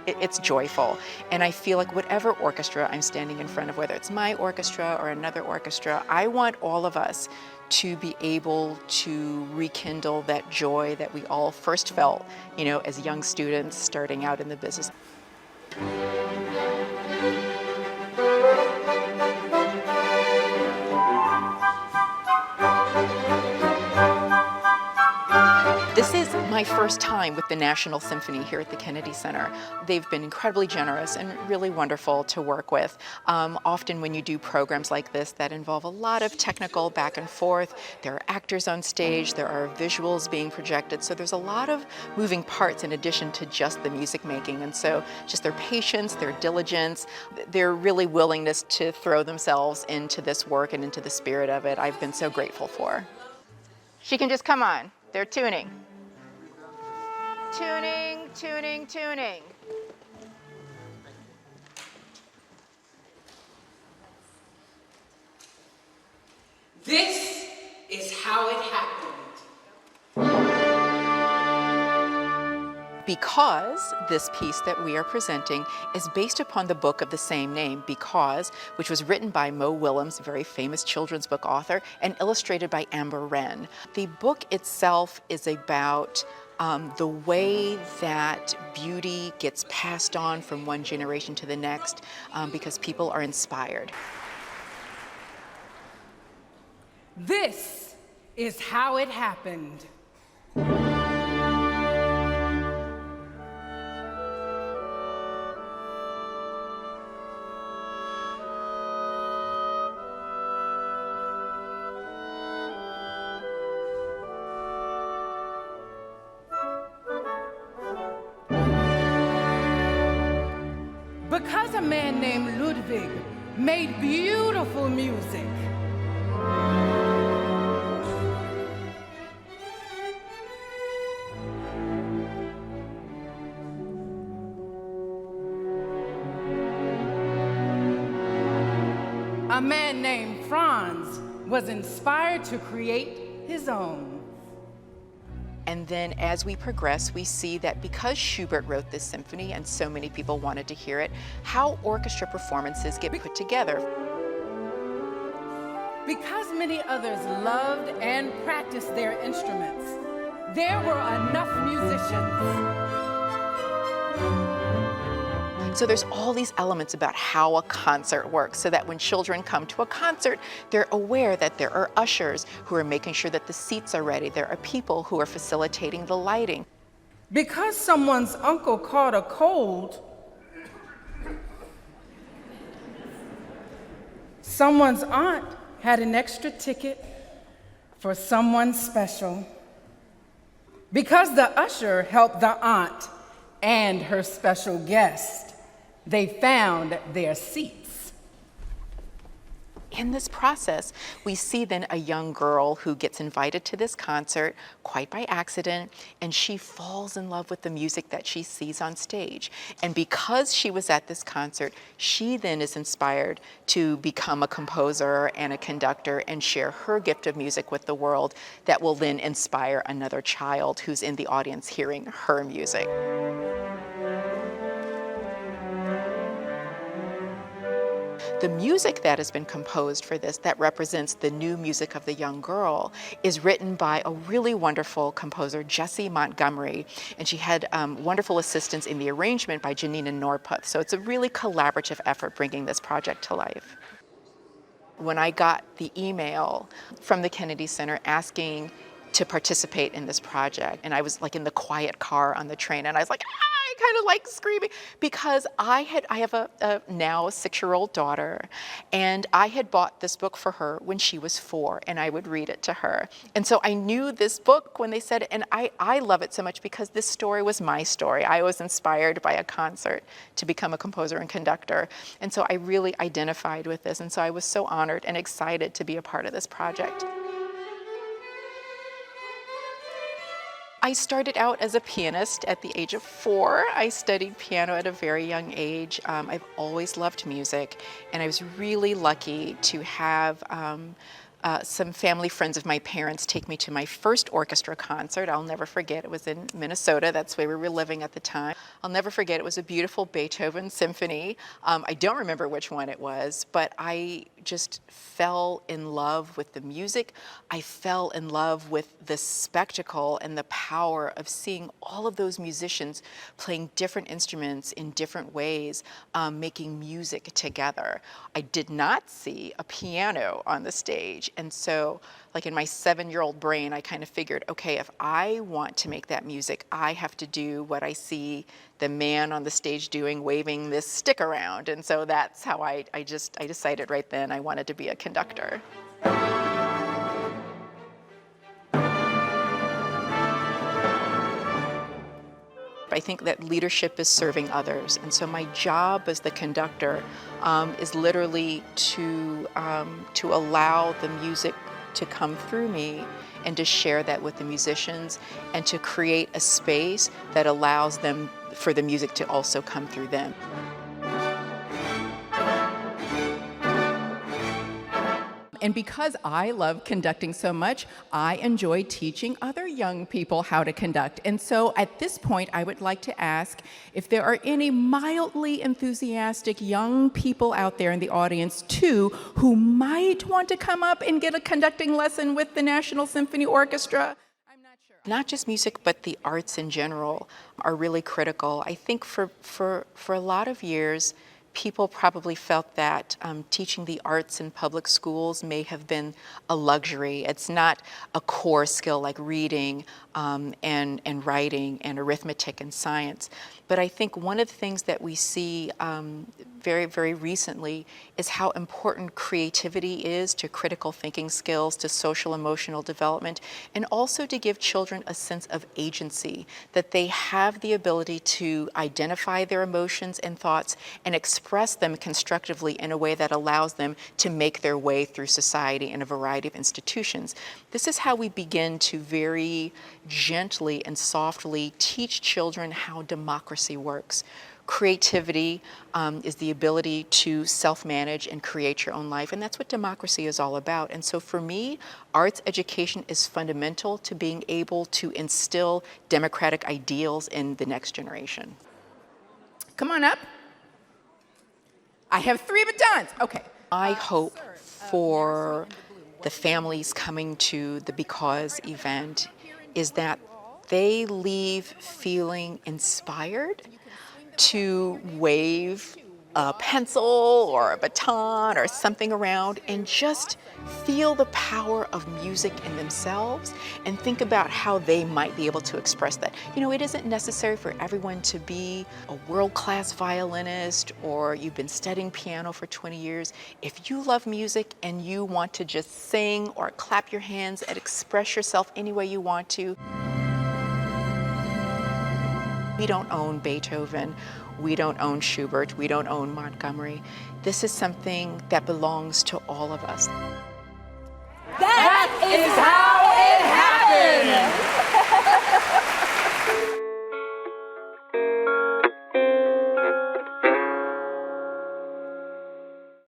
it's joyful. And I feel like whatever orchestra I'm standing in front of, whether it's my orchestra or another orchestra, I want all of us to be able to rekindle that joy that we all first felt, as young students starting out in the business. This is my first time with the National Symphony here at the Kennedy Center. They've been incredibly generous and really wonderful to work with. Often when you do programs like this that involve a lot of technical back and forth, there are actors on stage, there are visuals being projected, so there's a lot of moving parts in addition to just the music making. And so just their patience, their diligence, their really willingness to throw themselves into this work and into the spirit of it, I've been so grateful for. She can just come on. They're tuning. Tuning, tuning, tuning. This is how it happened. Because this piece that we are presenting is based upon the book of the same name, Because, which was written by Mo Willems, a very famous children's book author, and illustrated by Amber Wren. The book itself is about the way that beauty gets passed on from one generation to the next because people are inspired. This is how it happened. Because a man named Ludwig made beautiful music, a man named Franz was inspired to create his own. And then as we progress, we see that because Schubert wrote this symphony and so many people wanted to hear it, how orchestra performances get put together. Because many others loved and practiced their instruments, there were enough musicians. So there's all these elements about how a concert works, so that when children come to a concert, they're aware that there are ushers who are making sure that the seats are ready. There are people who are facilitating the lighting. Because someone's uncle caught a cold, someone's aunt had an extra ticket for someone special. Because the usher helped the aunt and her special guest, they found their seats. In this process, we see then a young girl who gets invited to this concert quite by accident, and she falls in love with the music that she sees on stage. And because she was at this concert, she then is inspired to become a composer and a conductor and share her gift of music with the world that will then inspire another child who's in the audience hearing her music. The music that has been composed for this, that represents the new music of the young girl, is written by a really wonderful composer, Jessie Montgomery, and she had wonderful assistance in the arrangement by Janina Norputh. So it's a really collaborative effort bringing this project to life. When I got the email from the Kennedy Center asking to participate in this project, and I was like in the quiet car on the train, and I was like, kind of like screaming, because I have a now 6-year-old daughter, and I had bought this book for her when she was 4, and I would read it to her. And so I knew this book when they said it, and I love it so much because this story was my story. I was inspired by a concert to become a composer and conductor, and so I really identified with this, and so I was so honored and excited to be a part of this project. I started out as a pianist at the age of 4. I studied piano at a very young age. I've always loved music, and I was really lucky to have some family friends of my parents take me to my first orchestra concert. I'll never forget. It was in Minnesota. That's where we were living at the time. I'll never forget, it was a beautiful Beethoven symphony. I don't remember which one it was, but I just fell in love with the music. I fell in love with the spectacle and the power of seeing all of those musicians playing different instruments in different ways, making music together. I did not see a piano on the stage, and so like in my 7-year-old brain, I kind of figured, okay, if I want to make that music, I have to do what I see the man on the stage doing, waving this stick around. And so that's how I decided right then I wanted to be a conductor. I think that leadership is serving others. And so my job as the conductor is literally to allow the music to come through me and to share that with the musicians and to create a space that allows them for the music to also come through them. And because I love conducting so much, I enjoy teaching other young people how to conduct. And so at this point, I would like to ask if there are any mildly enthusiastic young people out there in the audience, too, who might want to come up and get a conducting lesson with the National Symphony Orchestra. I'm not sure. Not just music, but the arts in general are really critical. I think for a lot of years, people probably felt that teaching the arts in public schools may have been a luxury. It's not a core skill like reading and writing and arithmetic and science. But I think one of the things that we see very, very recently is how important creativity is to critical thinking skills, to social emotional development, and also to give children a sense of agency, that they have the ability to identify their emotions and thoughts and express them constructively in a way that allows them to make their way through society in a variety of institutions. This is how we begin to very gently and softly teach children how democracy works. Creativity is the ability to self-manage and create your own life, and that's what democracy is all about. And so for me, arts education is fundamental to being able to instill democratic ideals in the next generation. Come on up. I have 3 batons. Okay. I hope for the families coming to the Because event is that they leave feeling inspired to wave a pencil or a baton or something around and just feel the power of music in themselves and think about how they might be able to express that. You know, it isn't necessary for everyone to be a world-class violinist or you've been studying piano for 20 years. If you love music and you want to just sing or clap your hands and express yourself any way you want to, we don't own Beethoven, we don't own Schubert, we don't own Montgomery. This is something that belongs to all of us.